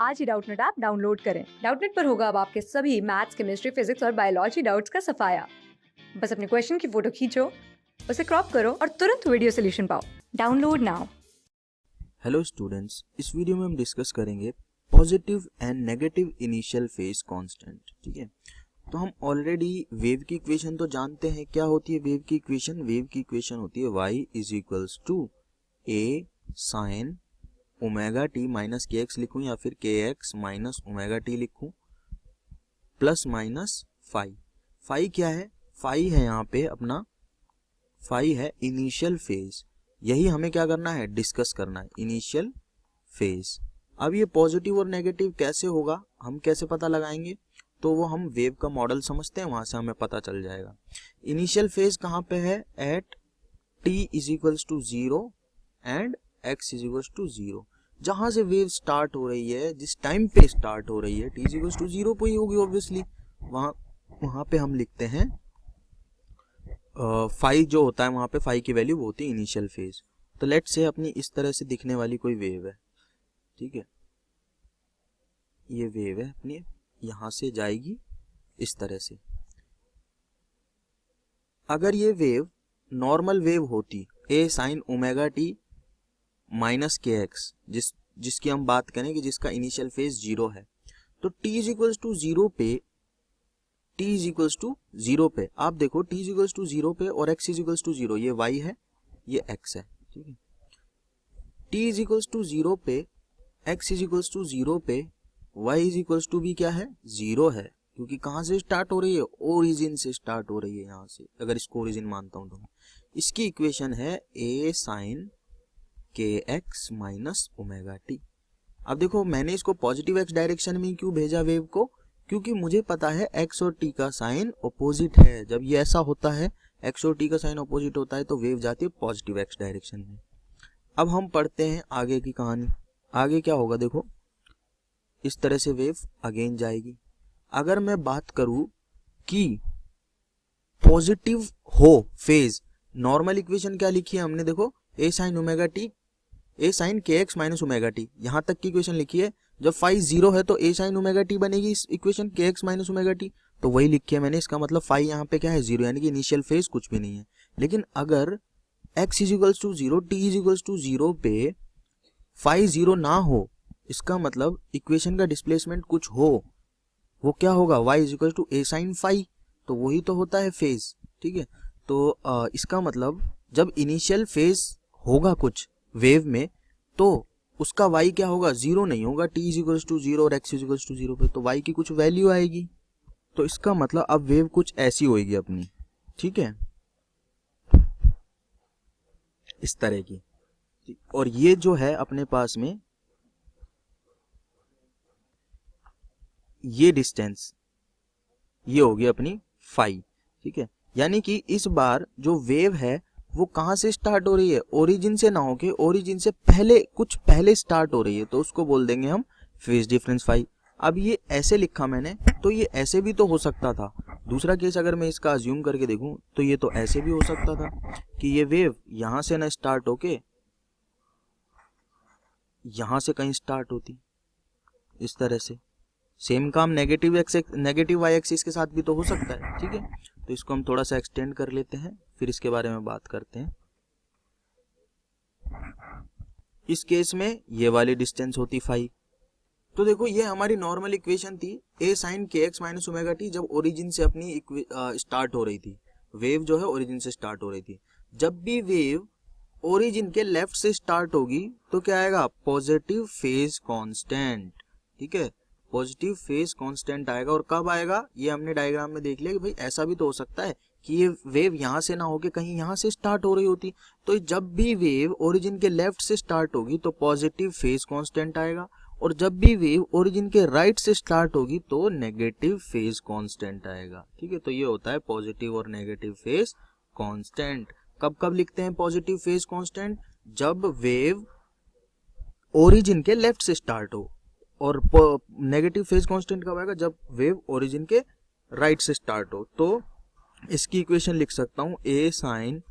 आज ही Doubtnut app download करें। Doubtnut पर होगा अब आपके सभी मैथ्स, केमिस्ट्री, फिजिक्स और बायोलॉजी डाउट्स का सफाया। बस अपने क्वेश्चन की फोटो खींचो, उसे क्रॉप करो और तुरंत वीडियो सॉल्यूशन पाओ। Download now. हेलो स्टूडेंट्स, इस वीडियो में हम डिस्कस करेंगे positive and negative initial phase constant. ठीक है, तो हम ऑलरेडी वेव की इक्वेशन तो जानते हैं। क्या होती है वेव की इक्वेशन? वेव की इक्वेशन होती है y is equals to a sine omega t minus k x लिखूं या फिर k x minus omega t लिखूं प्लस माइनस फाई। फाई क्या है? फाई है यहाँ पे अपना, फाई है इनिशियल फेज। यही हमें क्या करना है? डिस्कस करना है, इनिशियल फेज। अब ये पॉजिटिव और नेगेटिव कैसे होगा, हम कैसे पता लगाएंगे? तो वो हम वेव का मॉडल समझते हैं, वहां से हमें पता चल जाएगा। इनिशियल फेज कहाँ पे है? At t is equals to 0 and x is equals to 0। जहां से वेव स्टार्ट हो रही है, जिस टाइम पे स्टार्ट हो रही है, t इज इक्वल्स टू 0 पे ही होगी ऑब्वियसली। वहां पे हम लिखते हैं फाई जो होता है, वहां पे फाई की वैल्यू वो होती है इनिशियल फेज। तो लेट्स से अपनी इस तरह से दिखने वाली कोई वेव है। ठीक है, ये वेव है अपनी, यहां से जाएगी इस तरह से। अगर ये वेव नॉर्मल वेव होती ए sine omega t minus k x, जिसकी हम बात करें कि जिसका इनिशियल फेज 0 है, तो t इज इक्वल्स टू 0 पे, t इज इक्वल्स टू 0 पे आप देखो t इज इक्वल्स टू 0 पे और x इज इक्वल्स टू 0, ये y है ये x है। ठीक है, t इज इक्वल्स टू 0 पे, x इज इक्वल्स टू 0 पे, y इज इक्वल्स टू भी क्या है? 0 है, क्योंकि कहां से स्टार्ट हो रही है? ओरिजिन से स्टार्ट हो रही है यहाँ से, अगर इसको ओरिजिन मानता हूं तो। इसकी इक्वेशन है a sine k x minus omega T. अब देखो, मैंने इसको पॉजिटिव एक्स डायरेक्शन में क्यों भेजा वेव को? क्योंकि मुझे पता है x और t का साइन अपोजिट है। जब ये ऐसा होता है, x और t का साइन अपोजिट होता है, तो वेव जाती है पॉजिटिव एक्स डायरेक्शन में। अब हम पढ़ते हैं आगे की कहानी। आगे क्या होगा देखो, इस तरह से वेव अगेन जाएगी। अगर मैं बात करूं कि पॉजिटिव हो फेज, नॉर्मल इक्वेशन क्या लिखी है हमने? देखो, a sine omega t, a sine k x minus omega t, यहां तक की इक्वेशन लिखी है। जब फाई 0 है तो ए साइन ओमेगा टी बनेगी इस इक्वेशन के एक्स माइनस ओमेगा टी, तो वही लिखी है मैंने। इसका मतलब फाई यहाँ पे क्या है? 0, यानी कि इनिशियल फेज कुछ भी नहीं है। लेकिन अगर x is equals to 0, t is equals to 0 पे फाई 0 ना हो, इसका मतलब इक्वेशन का डिस्प्लेसमेंट कुछ हो, वो क्या होगा? y is equals to a sine phi, तो वही तो होता है फेज। ठीक है, तो इसका मतलब जब इनिशियल फेज होगा कुछ वेव में, तो उसका y क्या होगा? 0 नहीं होगा। t इज इक्वल्स टू 0 और x इज इक्वल्स टू 0 पे तो y की कुछ वैल्यू आएगी। तो इसका मतलब अब वेव कुछ ऐसी होगी अपनी। ठीक है, इस तरह की। और ये जो है अपने पास में ये डिस्टेंस, ये होगी अपनी फाई। ठीक है, यानी कि इस बार जो वेव है वो कहां से स्टार्ट हो रही है? ओरिजिन से ना होके ओरिजिन से पहले, कुछ पहले स्टार्ट हो रही है, तो उसको बोल देंगे हम फेज डिफरेंस फाई। अब ये ऐसे लिखा मैंने, तो ये ऐसे भी तो हो सकता था। दूसरा केस अगर मैं इसका अज्यूम करके देखूं, तो ये तो ऐसे भी हो सकता था कि ये वेव यहां से ना स्टार्ट होके यहां से कहीं स्टार्ट होती, इस तरह से। सेम काम नेगेटिव वाई एक्सिस के साथ भी तो हो सकता है। ठीक है, तो इसको हम थोड़ा सा एक्सटेंड कर लेते हैं, फिर इसके बारे में बात करते हैं। इस केस में ये वाली डिस्टेंस होती फाई। तो देखो, ये हमारी नॉर्मल इक्वेशन थी, ए sine k x minus omega T, जब ओरिजिन से अपनी स्टार्ट हो रही थी। वेव जो है ओरिजिन से स्टार्ट हो रही थी। जब भी वेव ओरिजिन के लेफ्ट से स्टार्ट होगी तो क्या आएगा? Positive phase constant. ठीक है, पॉजिटिव फेज कांस्टेंट आएगा। और कब आएगा? ये हमने डायग्राम में देख लिया कि भाई ऐसा भी तो हो सकता है कि ये वेव यहां से ना होके कहीं यहां से स्टार्ट हो रही होती। तो जब भी वेव ओरिजिन के लेफ्ट से स्टार्ट होगी तो पॉजिटिव फेज कांस्टेंट आएगा, और जब भी वेव ओरिजिन के राइट से स्टार्ट होगी तो नेगेटिव फेज कांस्टेंट आएगा। ठीक है, तो ये होता है पॉजिटिव और नेगेटिव फेज कांस्टेंट। कब कब लिखते हैं पॉजिटिव फेज कांस्टेंट? जब वेव ओरिजिन के लेफ्ट से स्टार्ट हो। और नेगेटिव फेज कांस्टेंट कब आएगा? जब वेव ओरिजिन के राइट से स्टार्ट हो। तो इसकी इक्वेशन लिख सकता हूं, a sine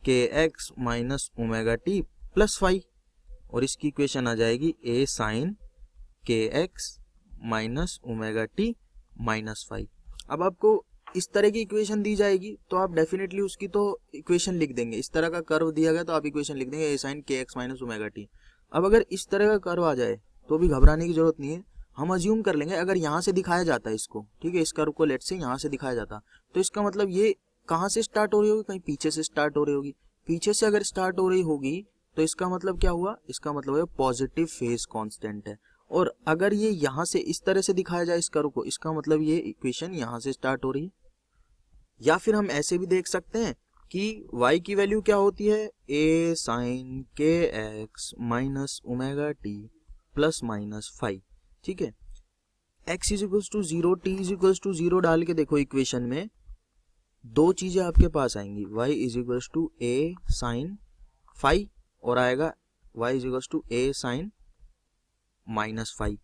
k x minus omega t plus phi, और इसकी इक्वेशन आ जाएगी a sine k x minus omega t minus 5। अब आपको इस तरह की इक्वेशन दी जाएगी तो आप डेफिनेटली उसकी तो इक्वेशन लिख देंगे। इस तरह का कर्व दिया गया तो आप इक्वेशन लिख देंगे ए sine k x minus omega T. अब अगर इस तरह का कर्व आ जाए तो भी घबराने की जरूरत नहीं है। हम अज्यूम कर लेंगे अगर यहाँ से दिखाया जाता है इसको, ठीक है, इस कर्व को लेट से यहाँ से दिखाया जाता तो इसका मतलब ये कहाँ से स्टार्ट हो रही होगी, कहीं पीछे से स्टार्ट हो रही होगी। पीछे से अगर स्टार्ट हो रही होगी तो इसका मतलब क्या हुआ, इसका मतलब है पॉजिटिव फेज कांस्टेंट है। और अगर ये यहाँ से इस तरह से दिखाया जाए इस कर्व को, इसका मतलब ये इक्वेशन यहाँ से स्टार्ट हो रही है। या फिर हम ऐसे भी देख सकते हैं कि y की वैल्यू क्या होती है, a sine k x minus omega t plus minus 5, ठीक है। x is equals to 0, t is equals to 0 डाल के देखो इक्वेशन में, दो चीजें आपके पास आएंगी, y is equals to a sine 5 और आएगा y is equals to a sine minus 5,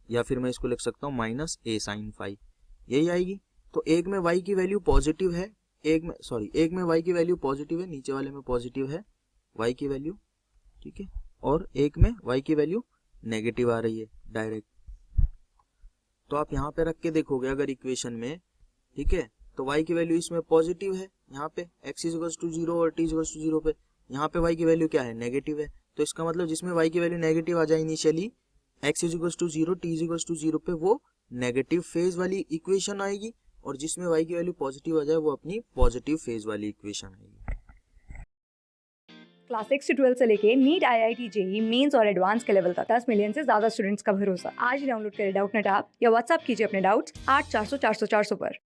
या फिर मैं इसको लिख सकता हूँ माइनस a साइन 5, यही आएगी। तो एक में y की वैल्यू पॉजिटिव है, एक में y की वैल्यू पॉजिटिव है, नीचे वाले में पॉजिटिव है y की वैल्यू, ठीक है, और एक में y की वैल्यू नेगेटिव आ रही है डायरेक्ट। तो आप यहाँ पे रख के देखोगे अगर इक्वेशन में, ठीक है, तो y की वैल्यू इसमें पॉजिटिव है, यहाँ पे x इज इक्वल्स टू 0 और t इज इक्वल्स टू 0 पे, यहाँ पे y की वैल्यू क्या है, नेगेटिव है। तो इसका मतलब जिसमें y की वैल्यू नेगेटिव आ जाए initially, x is equals to 0, t is equals to 0 पे, वो नेगेटिव फेज वाली इक्वेशन आएगी, और जिसमें y की वैल्यू पॉजिटिव आ जाए वो अपनी पॉजिटिव फेज वाली इक्वेशन आएगी। क्लास 6 से 12 से लेके नीट, IIT, जेई मेंस और एडवांस के लेवल तक 10 मिलियन से ज्यादा स्टूडेंट्स का भरोसा। आज ही डाउनलोड करें डाउटनेट ऐप या व्हाट्सएप कीजिए अपने डाउट्स 8400 400 400 पर।